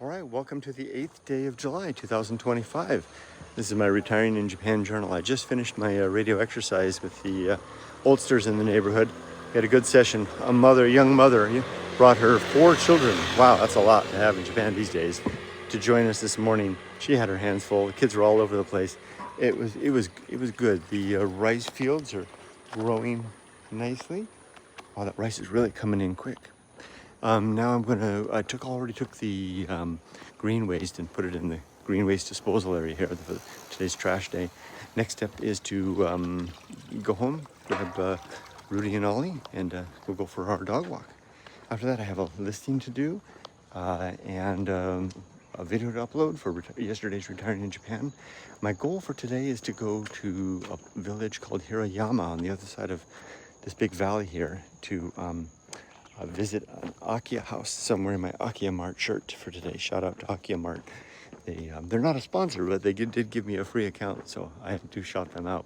All right, welcome to the 8th day of July, 2025. This is my Retiring in Japan journal. I just finished my radio exercise with the oldsters in the neighborhood. We had a good session. A young mother, brought her 4 children. Wow, that's a lot to have in Japan these days. To join us this morning. She had her hands full. The kids were all over the place. It was good. The rice fields are growing nicely. Wow, that rice is really coming in quick. Now I already took the green waste and put it in the green waste disposal area here for today's trash day. Next step is to go home, grab Rudy and Ollie, and we'll go for our dog walk. After that, I have a listing to do and a video to upload for yesterday's Retiring in Japan. My goal for today is to go to a village called Hiroyama on the other side of this big valley here to visit an Akiya house somewhere in my Akiya Mart shirt for today. Shout out to Akiya Mart. They're not a sponsor, but they did give me a free account, so I had to shout them out.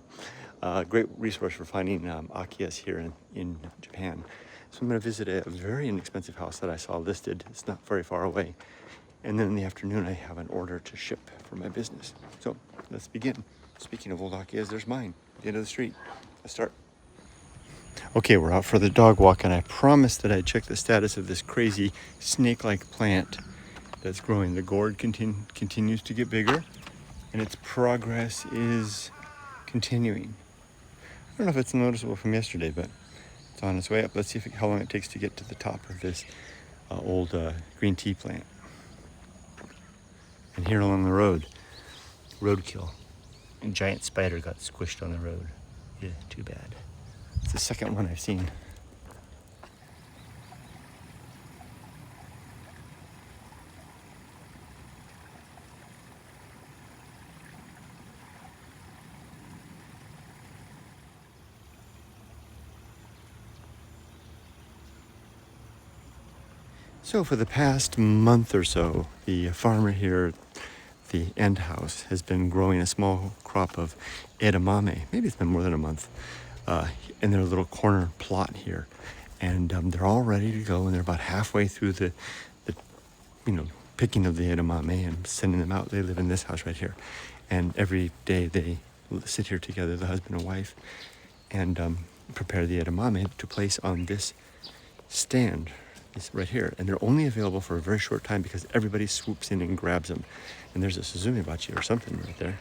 Great resource for finding Akiyas here in Japan. So I'm going to visit a very inexpensive house that I saw listed. It's not very far away. And then in the afternoon, I have an order to ship for my business. So let's begin. Speaking of old Akiyas, there's mine at the end of the street. Let's start. Okay, we're out for the dog walk, and I promised that I'd check the status of this crazy snake-like plant that's growing. The gourd continues to get bigger, and its progress is continuing. I don't know if it's noticeable from yesterday, but it's on its way up. Let's see how long it takes to get to the top of this old green tea plant. And here along the road, roadkill. A giant spider got squished on the road. Yeah, too bad. It's the second one I've seen. So for the past month or so, the farmer here at the end house has been growing a small crop of edamame. Maybe it's been more than a month. In their little corner plot here, and they're all ready to go, and they're about halfway through the picking of the edamame and sending them out. They live in this house right here, and every day they sit here together, the husband and wife, and prepare the edamame to place on this stand. It's right here, and they're only available for a very short time because everybody swoops in and grabs them. And there's a suzumibachi or something right there.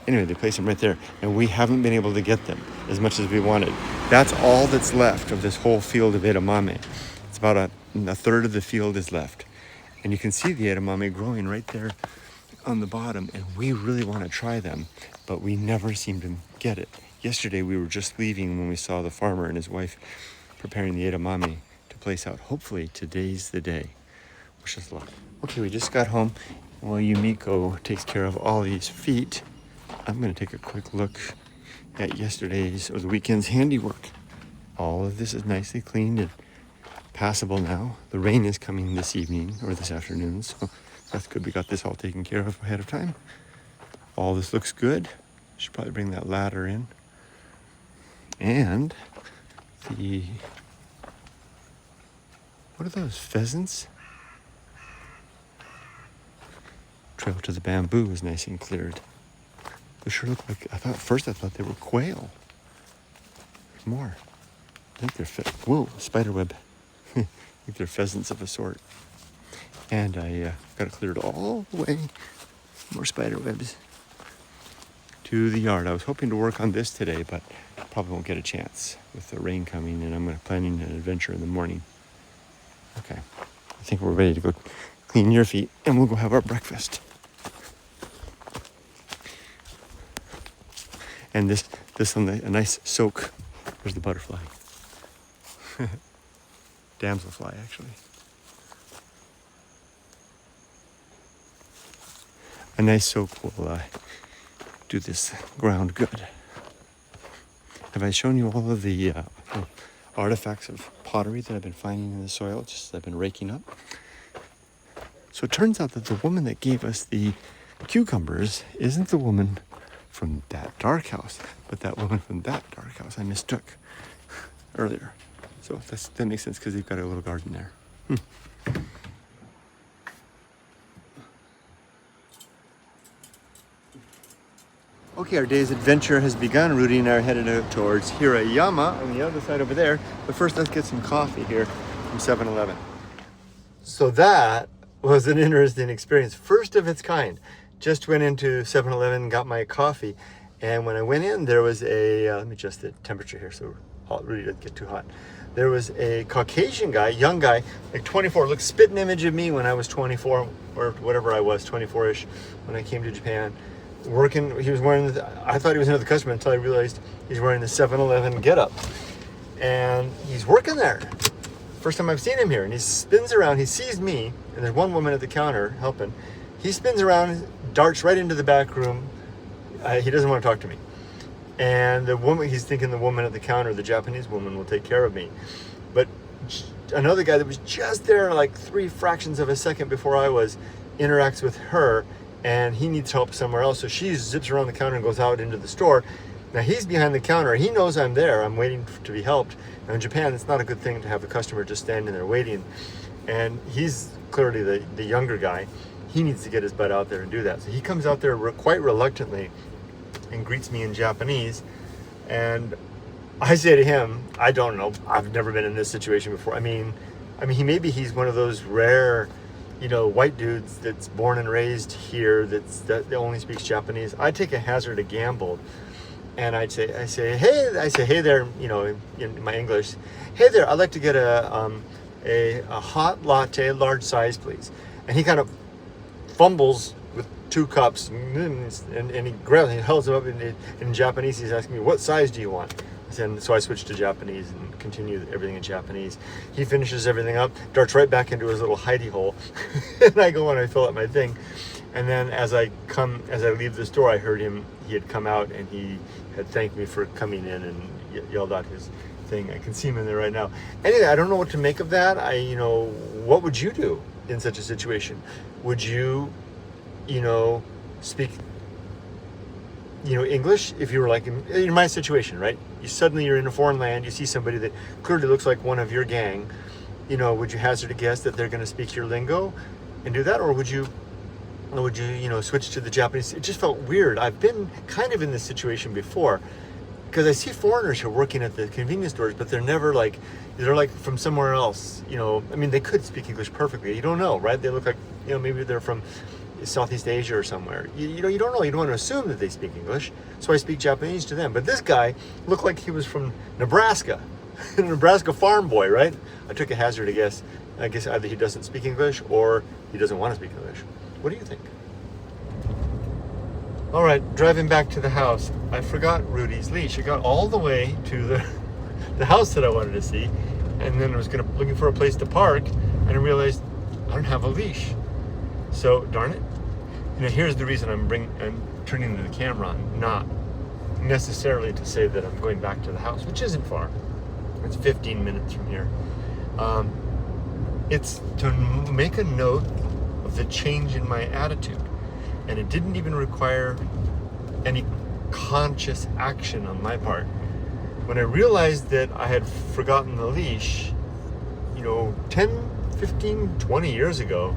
Anyway, they place them right there, and we haven't been able to get them as much as we wanted. That's all that's left of this whole field of edamame. It's about a third of the field is left. And you can see the edamame growing right there on the bottom, and we really want to try them, but we never seem to get it. Yesterday, we were just leaving when we saw the farmer and his wife preparing the edamame to place out. Hopefully, today's the day. Wish us luck. Okay, we just got home. While Yumiko takes care of Ollie's feet, I'm going to take a quick look at yesterday's or the weekend's handiwork. All of this is nicely cleaned and passable now. The rain is coming this evening or this afternoon, so that's good. We got this all taken care of ahead of time. All this looks good. Should probably bring that ladder in. And what are those, pheasants? Trail to the bamboo is nice and cleared. They sure look like, I thought they were quail. There's more. I think they're, whoa, spider web. I think they're pheasants of a sort. And I got it cleared all the way. More spider webs. To the yard. I was hoping to work on this today, but probably won't get a chance with the rain coming, and I'm planning an adventure in the morning. Okay, I think we're ready to go clean your feet, and we'll go have our breakfast. And this one, a nice soak. There's the butterfly. Damselfly, actually. A nice soak will do this ground good. Have I shown you all of the artifacts of pottery that I've been finding in the soil, just as I've been raking up? So it turns out that the woman that gave us the cucumbers isn't the woman from that dark house, but that woman from that dark house I mistook earlier. So that makes sense because they've got a little garden there. Okay, our day's adventure has begun. Rudy and I are headed out towards Hiroyama on the other side over there. But first, let's get some coffee here from 7-Eleven. So that was an interesting experience. First of its kind. Just went into 7-Eleven, got my coffee. And when I went in, there was a, let me adjust the temperature here so it really doesn't get too hot. There was a Caucasian guy, young guy, like 24, looked spitting image of me when I was 24 or whatever I was, 24-ish when I came to Japan. Working, he was wearing, I thought he was another customer until I realized he's wearing the 7-Eleven getup. And he's working there. First time I've seen him here. And he spins around, he sees me, and there's one woman at the counter helping. He spins around, darts right into the back room. He doesn't want to talk to me. And the woman, he's thinking the woman at the counter, the Japanese woman, will take care of me. But another guy that was just there like 3 fractions of a second before I was, interacts with her, and he needs help somewhere else. So she zips around the counter and goes out into the store. Now he's behind the counter. He knows I'm there. I'm waiting to be helped. Now in Japan, it's not a good thing to have a customer just standing there waiting. And he's clearly the younger guy. He needs to get his butt out there and do that. So he comes out there quite reluctantly and greets me in Japanese. And I say to him, I don't know. I've never been in this situation before. I mean, he's one of those rare, white dudes that's born and raised here that only speaks Japanese. I take a hazard, a gamble, and I say, hey there, in my English, hey there, I'd like to get a hot latte, large size, please. And he kind of fumbles with 2 cups, and he grabs, he holds them up in Japanese. He's asking me, what size do you want? And so I switched to Japanese and continue everything in Japanese. He finishes everything up, darts right back into his little hidey hole, and I go and I fill up my thing. And then as I leave the store, I heard he had come out and he had thanked me for coming in and yelled out his thing. I can see him in there right now. Anyway, I don't know what to make of that. What would you do in such a situation? Would you, speak English if you were like in my situation, right? You're in a foreign land, you see somebody that clearly looks like one of your gang, would you hazard a guess that they're going to speak your lingo and do that? Or would you switch to the Japanese? It just felt weird. I've been kind of in this situation before because I see foreigners who are working at the convenience stores, but they're never they're like from somewhere else, they could speak English perfectly. You don't know, right? They look like, maybe they're from Southeast Asia or somewhere. You don't know. You don't want to assume that they speak English. So I speak Japanese to them. But this guy looked like he was from Nebraska, a Nebraska farm boy, right? I took a hazard to guess. I guess either he doesn't speak English or he doesn't want to speak English. What do you think? All right, driving back to the house, I forgot Rudy's leash. I got all the way to the house that I wanted to see, and then I was looking for a place to park, and I realized I don't have a leash. So darn it. Here's the reason I'm turning the camera on, not necessarily to say that I'm going back to the house, which isn't far. It's 15 minutes from here. It's to make a note of the change in my attitude. And it didn't even require any conscious action on my part. When I realized that I had forgotten the leash, 10, 15, 20 years ago,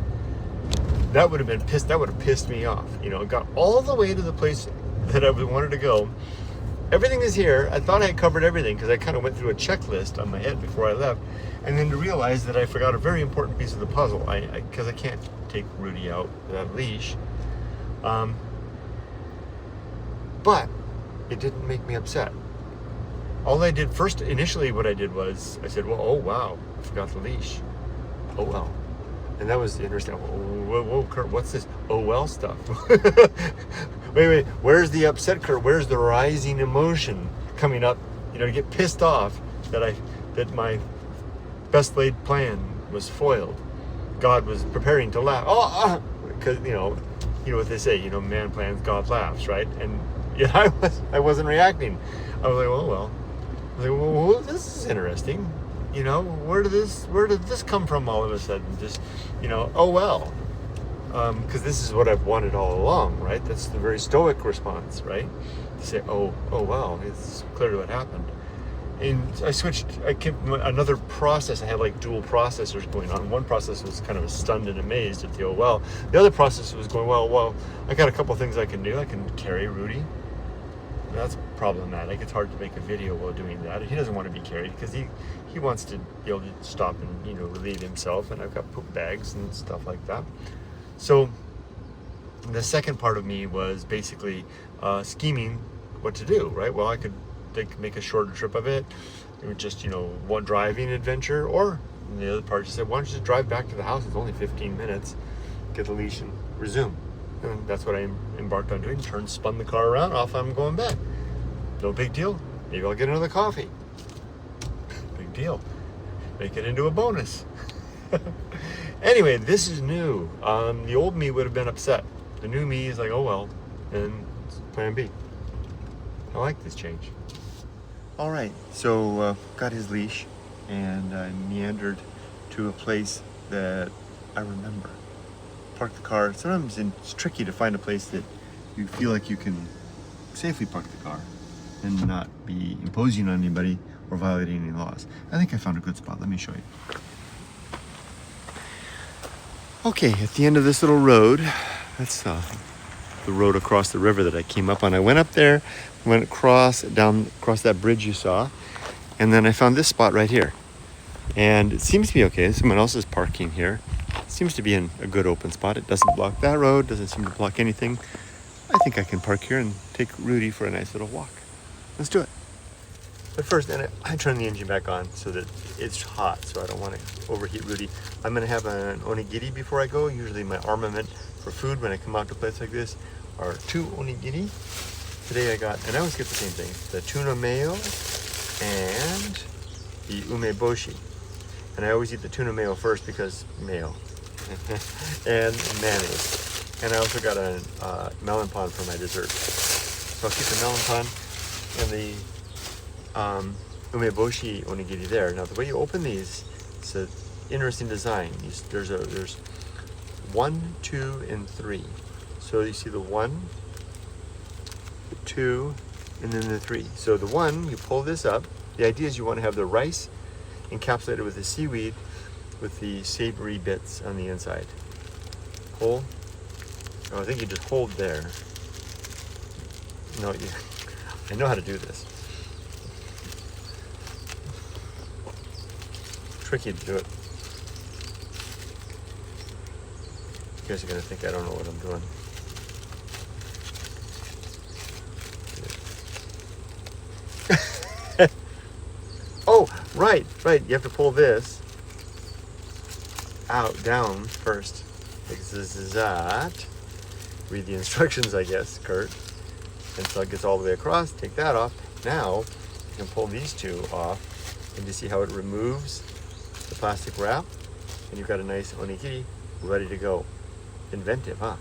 that would have pissed me off. Got all the way to the place that I wanted to go. Everything is here. I thought I had covered everything because I kind of went through a checklist on my head before I left. And then to realize that I forgot a very important piece of the puzzle. Because I can't take Rudy out without a leash. But it didn't make me upset. All I did initially what I did was I said, well, oh wow, I forgot the leash. Oh well. And that was interesting. Whoa, Kurt, what's this oh well stuff? wait, where's the upset, Kurt? Where's the rising emotion coming up, to get pissed off that my best laid plan was foiled. God was preparing to laugh. Because, what they say, man plans, God laughs, right? And yet I wasn't reacting. I was like, oh well. I was like, well, this is interesting. Where did this come from all of a sudden? Just, oh well. Because this is what I've wanted all along, right? That's the very stoic response, right? To say, oh well, it's clearly what happened. And I came another process. I had like dual processors going on. One process was kind of stunned and amazed at the oh well. The other process was going, well, I got a couple things I can do. I can carry Rudy that's problematic. It's hard to make a video while doing that. He doesn't want to be carried because he wants to be able to stop and, you know, relieve himself. And I've got poop bags and stuff like that. So the second part of me was basically scheming what to do, right? Well, I could make a shorter trip of it. It would just, you know, one driving adventure, or the other part, she said, why don't you just drive back to the house? It's only 15 minutes, get the leash and resume. And that's what I embarked on doing. Spun the car around, off I'm going back. No big deal. Maybe I'll get another coffee. Big deal. Make it into a bonus. Anyway, this is new. The old me would have been upset. The new me is like, oh well, and plan B. I like this change. All right, so got his leash, and I meandered to a place that I remember. Park the car. Sometimes it's tricky to find a place that you feel like you can safely park the car and not be imposing on anybody or violating any laws. I think I found a good spot. Let me show you. Okay, at the end of this little road, that's the road across the river that I came up on. I went up there, went across that bridge you saw, and then I found this spot right here. And it seems to be okay. Someone else is parking here. It seems to be in a good open spot. It doesn't block that road, doesn't seem to block anything. I think I can park here and take Rudy for a nice little walk. Let's do it. But first, and I turn the engine back on so that it's hot, so I don't want to overheat Rudy. I'm going to have an onigiri before I go. Usually my armament for food when I come out to a place like this are 2 onigiri. Today I got, and I always get the same thing, the tuna mayo and the umeboshi. And I always eat the tuna mayo first because mayo and mayonnaise. And I also got a melon pan for my dessert. So I'll keep the melon pan and the umeboshi onigiri there. Now the way you open these, it's an interesting design. There's 1, 2, and 3. So you see the 1, the 2, and then the 3. So the 1, you pull this up. The idea is you want to have the rice encapsulated with the seaweed with the savory bits on the inside. Pull. Oh, I think you just hold there. No, I know how to do this. Tricky to do it. You guys are going to think I don't know what I'm doing. Oh, right. You have to pull this out, down first. Like this is that. Read the instructions, I guess, Kurt. And so it gets all the way across. Take that off. Now you can pull these two off, and you see how it removes the plastic wrap, and you've got a nice onigiri ready to go. Inventive, huh?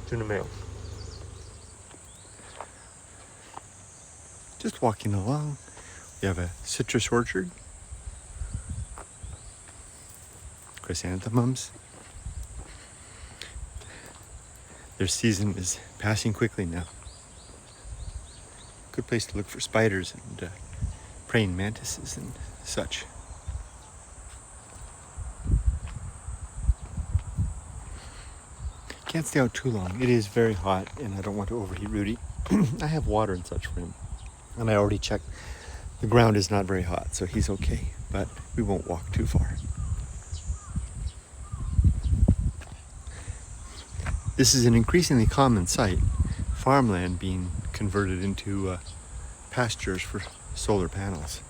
Tuna mayo. Just walking along. We have a citrus orchard. Chrysanthemums. Their season is passing quickly now. Good place to look for spiders and praying mantises and such. Can't stay out too long. It is very hot and I don't want to overheat Rudy. I have water and such for him. And I already checked. The ground is not very hot, so he's okay. But we won't walk too far. This is an increasingly common sight. Farmland being converted into pastures for solar panels.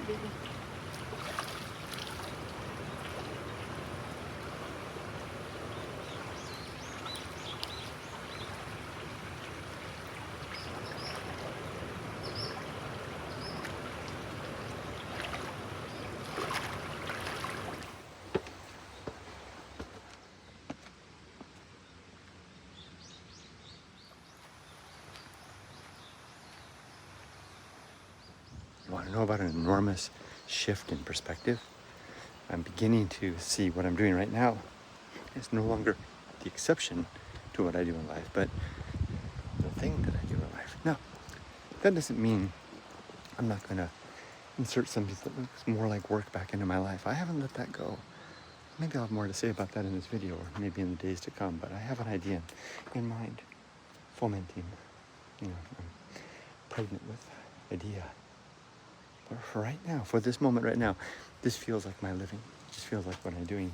baby. You want to know about an enormous shift in perspective? I'm beginning to see what I'm doing right now is no longer the exception to what I do in life, but the thing that I do in life. Now, that doesn't mean I'm not going to insert something that looks more like work back into my life. I haven't let that go. Maybe I'll have more to say about that in this video, or maybe in the days to come, but I have an idea in mind, fomenting, I'm pregnant with idea. But for right now, for this moment right now, this feels like my living. It just feels like what I'm doing.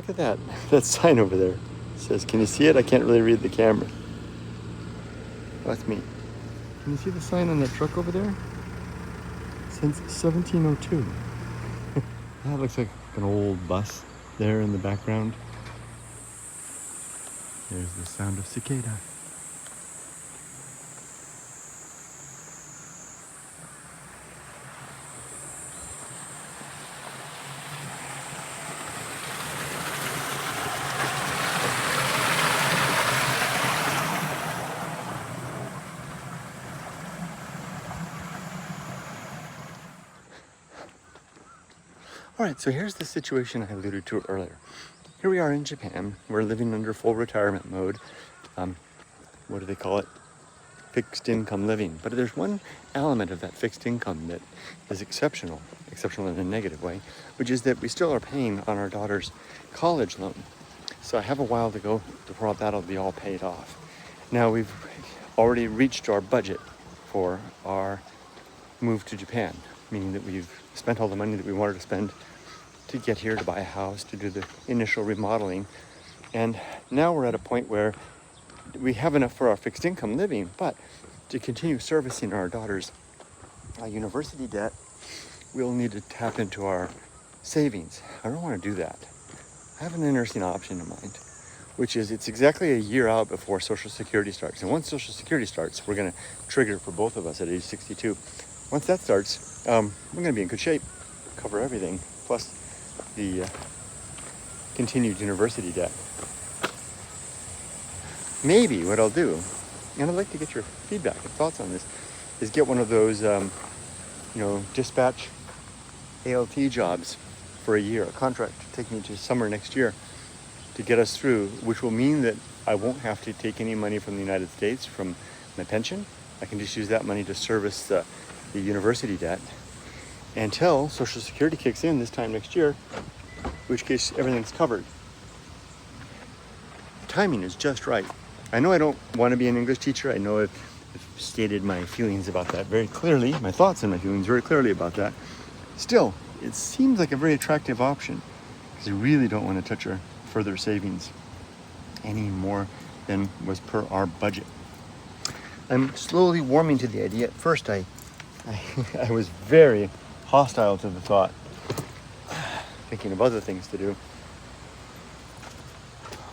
Look at that. That sign over there. It says, can you see it? I can't really read the camera. That's me. Can you see the sign on that truck over there? Since 1702. That looks like an old bus there in the background. There's the sound of cicada. All right, so here's the situation I alluded to earlier. Here we are in Japan. We're living under full retirement mode. What do they call it? Fixed income living. But there's one element of that fixed income that is exceptional in a negative way, which is that we still are paying on our daughter's college loan. So I have a while to go before that'll be all paid off. Now we've already reached our budget for our move to Japan, meaning that we've spent all the money that we wanted to spend to get here, to buy a house, to do the initial remodeling. And now we're at a point where we have enough for our fixed income living, but to continue servicing our daughter's university debt, we'll need to tap into our savings. I don't want to do that. I have an interesting option in mind, which is it's exactly a year out before Social Security starts. And once Social Security starts, we're going to trigger for both of us at age 62. Once that starts, we're going to be in good shape, cover everything, plus the continued university debt. Maybe what I'll do, and I'd like to get your feedback and thoughts on this, is get one of those, dispatch ALT jobs for a year, a contract to take me to summer next year to get us through, which will mean that I won't have to take any money from the United States from my pension. I can just use that money to service the university debt until Social Security kicks in this time next year, in which case everything's covered. The timing is just right. I know I don't want to be an English teacher. I know I've stated my feelings about that very clearly, my thoughts and my feelings very clearly about that. Still, it seems like a very attractive option because I really don't want to touch our further savings any more than was per our budget. I'm slowly warming to the idea. At first, I was very hostile to the thought, thinking of other things to do,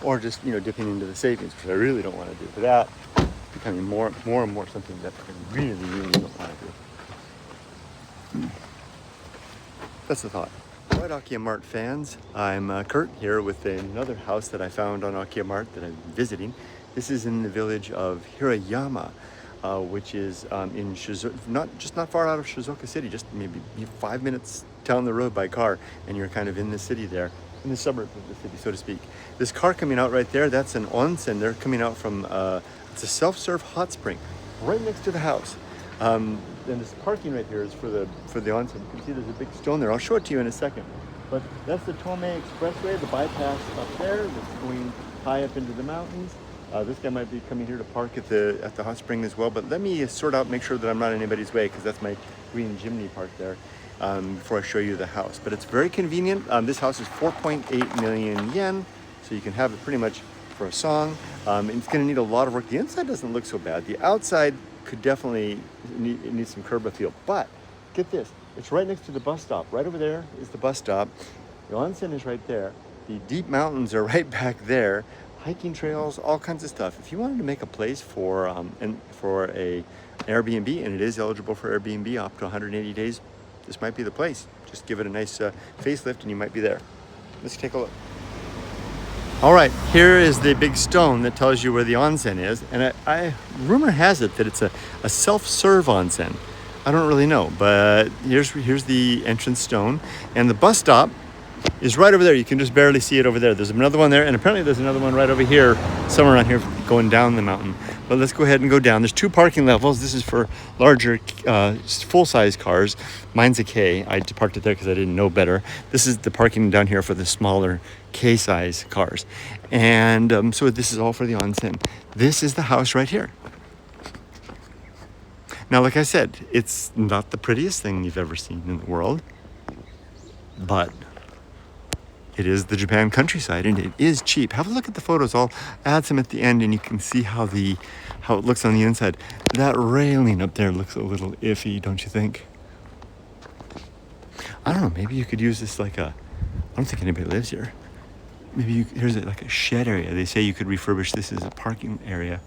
or just dipping into the savings, which I really don't want to do. But that is becoming more and more something that I really don't want to do. That's the thought. All right, Akiyamart fans, I'm Kurt here with another house that I found on Akiyamart that I'm visiting. This is in the village of Hiroyama, which is in Shizuoka, not far out of Shizuoka City, just maybe 5 minutes down the road by car, and you're kind of in the city there, in the suburbs of the city, so to speak. This car coming out right there, that's an onsen. They're coming out from, it's a self-serve hot spring right next to the house. And this parking right here is for the onsen. You can see there's a big stone there. I'll show it to you in a second. But that's the Tomei Expressway, the bypass up there that's going high up into the mountains. This guy might be coming here to park at the hot spring as well, but let me sort out, make sure that I'm not in anybody's way, because that's my green Jimny parked there, before I show you the house. But it's very convenient. This house is 4.8 million yen, so you can have it pretty much for a song. It's going to need a lot of work. The inside doesn't look so bad. The outside could definitely need some curb appeal, but get this, it's right next to the bus stop. Right over there is the bus stop. The onsen is right there. The deep mountains are right back there. Hiking trails, all kinds of stuff. If you wanted to make a place for a Airbnb, and it is eligible for Airbnb up to 180 days, this might be the place. Just give it a nice facelift and you might be there. Let's take a look. All right, here is the big stone that tells you where the onsen is, and rumor has it that it's a self-serve onsen. I don't really know, but here's the entrance stone, and the bus stop is right over there. You can just barely see it over there. There's another one there, and apparently there's another one right over here, somewhere around here going down the mountain. But let's go ahead and go down. There's 2 parking levels. This is for larger, full-size cars. Mine's a K. I parked it there because I didn't know better. This is the parking down here for the smaller K-size cars. And so this is all for the onsen. This is the house right here. Now, like I said, it's not the prettiest thing you've ever seen in the world, but it is the Japan countryside, and it is cheap. Have a look at the photos. I'll add some at the end, and you can see how it looks on the inside. That railing up there looks a little iffy, don't you think? I don't know, maybe you could use this like I don't think anybody lives here. Maybe here's like a shed area. They say you could refurbish this as a parking area.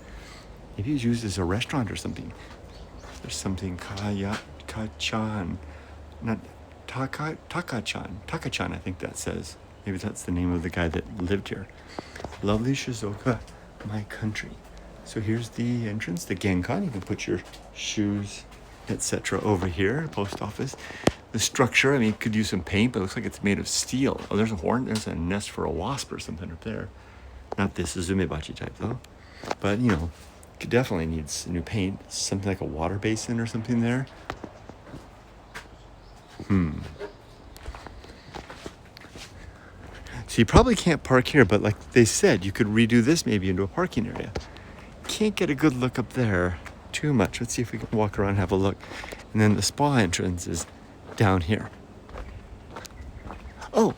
Maybe it's used as a restaurant or something. There's something Takachan, not Takachan, I think that says. Maybe that's the name of the guy that lived here. Lovely Shizuoka, my country. So here's the entrance, the Genkan. You can put your shoes, etc. over here, post office. The structure, I mean, could use some paint, but it looks like it's made of steel. Oh, there's a horn. There's a nest for a wasp or something up there. Not this Suzumebachi type, though. But, you know, it definitely needs new paint. Something like a water basin or something there. So you probably can't park here, but like they said, you could redo this maybe into a parking area. Can't get a good look up there too much. Let's see if we can walk around and have a look. And then the spa entrance is down here. Oh,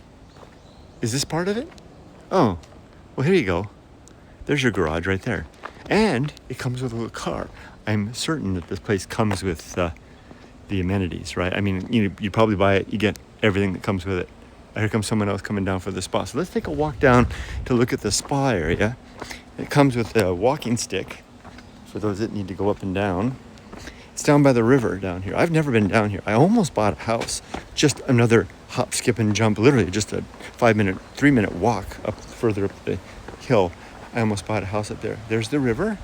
is this part of it? Oh, well, here you go. There's your garage right there. And it comes with a little car. I'm certain that this place comes with the amenities, right? I mean, you probably buy it, you get everything that comes with it. Here comes someone else coming down for the spa. So let's take a walk down to look at the spa area. It comes with a walking stick for those that need to go up and down. It's down by the river down here. I've never been down here. I almost bought a house. Just another hop, skip, and jump. Literally just a 3-minute walk up further up the hill. I almost bought a house up there. There's the river.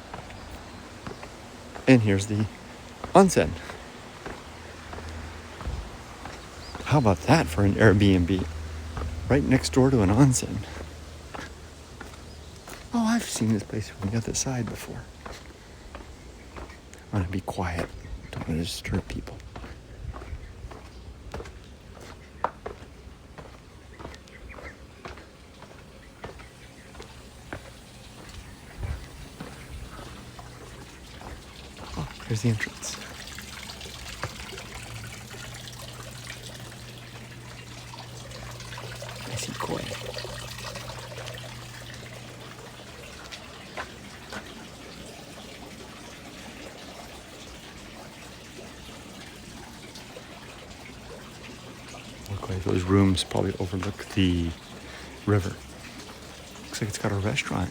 And here's the onsen. How about that for an Airbnb? Right next door to an onsen. Oh, I've seen this place from the other side before. I want to be quiet. Don't want to disturb people. Oh, there's the entrance. I see koi. Those rooms probably overlook the river. Looks like it's got a restaurant.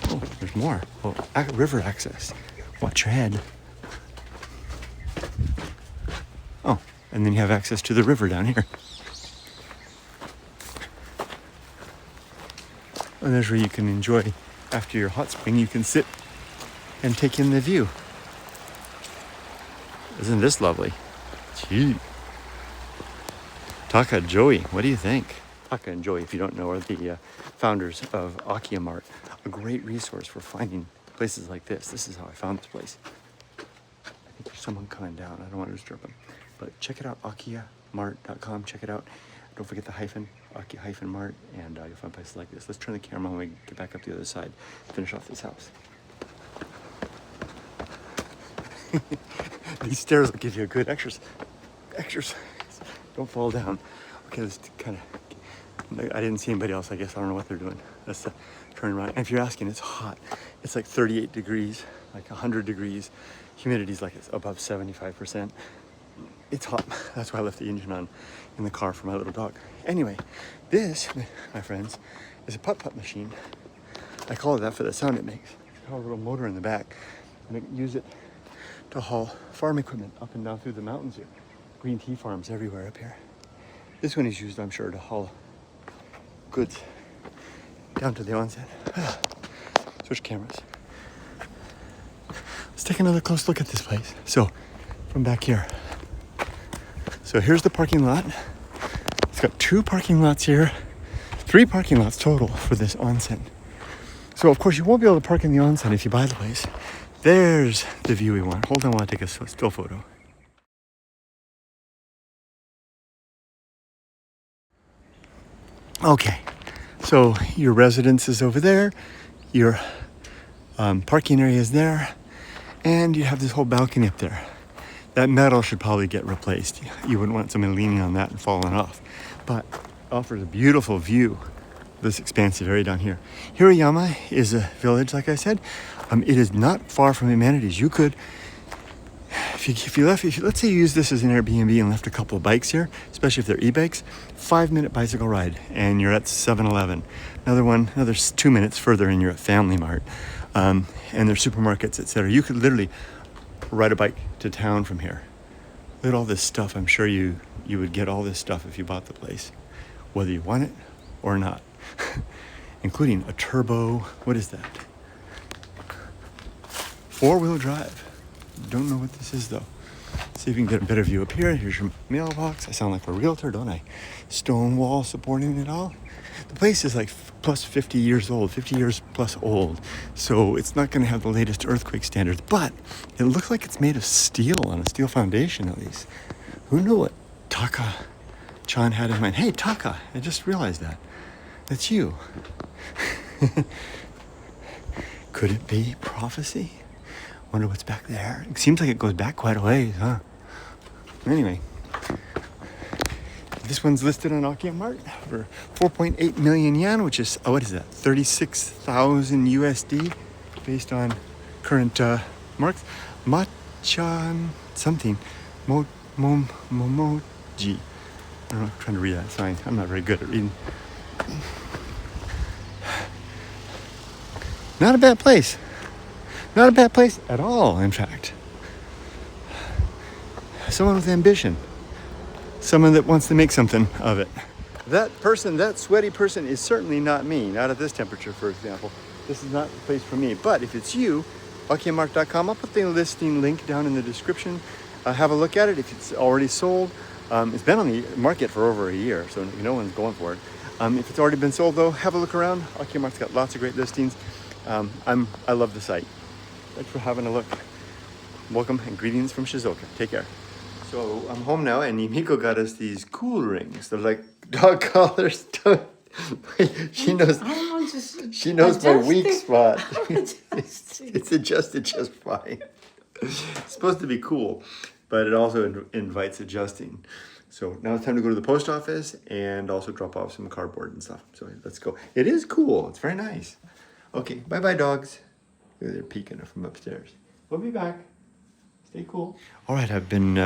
Oh, there's more. Oh, river access. Watch your head. Oh, and then you have access to the river down here. And there's where you can enjoy, after your hot spring, you can sit and take in the view. Isn't this lovely? Gee. Taka and Joey, what do you think? Taka and Joey, if you don't know, are the founders of Akiya Mart, a great resource for finding places like this. This is how I found this place. I think there's someone coming down. I don't want to disturb them. But check it out, akiyamart.com. Check it out. Don't forget the hyphen, Akiya-Mart, and you'll find places like this. Let's turn the camera when we get back up the other side, finish off this house. These stairs will give you a good exercise. Don't fall down. Okay, let's kind of, I didn't see anybody else, I guess. I don't know what they're doing. Let's turn around. And if you're asking, it's hot. It's like 38 degrees, like 100 degrees. Humidity's like it's above 75%. It's hot. That's why I left the engine on in the car for my little dog. Anyway, this, my friends, is a putt-putt machine. I call it that for the sound it makes. It's got a little motor in the back. And I use it to haul farm equipment up and down through the mountains here. Green tea farms everywhere up here. This one is used, I'm sure, to haul goods down to the onsen. Switch cameras. Let's take another close look at this place. So, from back here. So here's the parking lot. It's got 2 parking lots here, 3 parking lots total for this onsen. So of course you won't be able to park in the onsen if you buy the place. There's the view we want. Hold on while I take a still photo. Okay, so your residence is over there, your parking area is there, and you have this whole balcony up there. That metal should probably get replaced. You wouldn't want someone leaning on that and falling off. But it offers a beautiful view, this expansive area down here. Hiroyama is a village, like I said. It is not far from amenities. You could, let's say you use this as an Airbnb and left a couple of bikes here, especially if they're e-bikes, 5-minute bicycle ride and you're at 7-Eleven. Another 2 minutes further and you're at Family Mart. And there's supermarkets, etc. You could literally ride a bike to town from here. Look at all this stuff. I'm sure you would get all this stuff if you bought the place, whether you want it or not, including a turbo. What is that? 4-wheel drive. Don't know what this is though. See if we can get a better view up here. Here's your mailbox. I sound like a realtor, don't I? Stone wall supporting it all. The place is like plus 50 years old, 50 years plus old. So it's not going to have the latest earthquake standards, but it looks like it's made of steel, on a steel foundation at least. Who knew what Taka-chan had in mind? Hey, Taka, I just realized that. That's you. Could it be prophecy? Wonder what's back there. It seems like it goes back quite a ways, huh? Anyway. This one's listed on Mart for 4.8 million yen, which is, what is that? 36,000 USD based on current marks. Machan something. Momoji. I don't know, I'm trying to read that sign. I'm not very good at reading. Not a bad place. Not a bad place at all, in fact. Someone with ambition. Someone that wants to make something of it. That person, that sweaty person is certainly not me. Not at this temperature, for example. This is not the place for me. But if it's you, okmart.com, I'll put the listing link down in the description. Have a look at it if it's already sold. It's been on the market for over a year, so no one's going for it. If it's already been sold though, have a look around. Okmart's got lots of great listings. I love the site. Thanks for having a look. Welcome and greetings from Shizuoka. Take care. So I'm home now, and Yumiko got us these cool rings. They're like dog collars. She knows. She knows my weak spot. It's adjusted just fine. It's supposed to be cool, but it also invites adjusting. So now it's time to go to the post office and also drop off some cardboard and stuff. So let's go. It is cool. It's very nice. Okay, bye-bye, dogs. They're peeking from upstairs. We'll be back. Stay cool. All right, I've been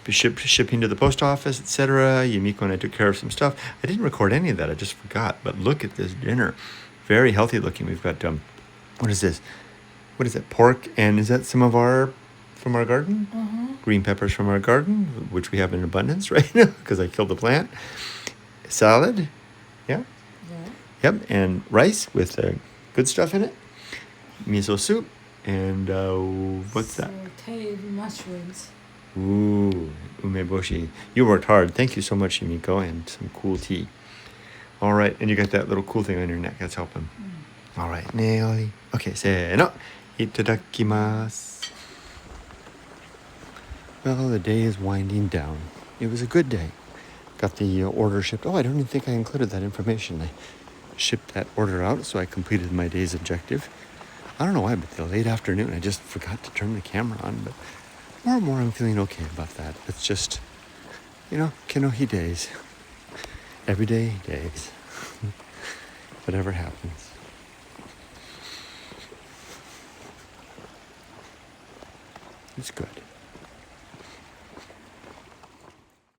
shipping to the post office, etc. Yumiko and I took care of some stuff. I didn't record any of that. I just forgot. But look at this dinner. Very healthy looking. We've got, what is this? What is that? Pork, and is that some of from our garden? Mm-hmm. Green peppers from our garden, which we have in abundance right now because I killed the plant. Salad. Yeah. Yep, and rice with good stuff in it. Miso soup. And what's that? Sauteed mushrooms. Ooh, umeboshi. You worked hard. Thank you so much, Yumiko, and some cool tea. All right, and you got that little cool thing on your neck. That's helping. All right, Naomi. Okay, say no. Itadakimasu. Well, the day is winding down. It was a good day. Got the order shipped. Oh, I don't even think I included that information. I shipped that order out, so I completed my day's objective. I don't know why, but the late afternoon, I just forgot to turn the camera on. But more and more, I'm feeling okay about that. It's just, Kenohi days. Everyday days. Whatever happens. It's good.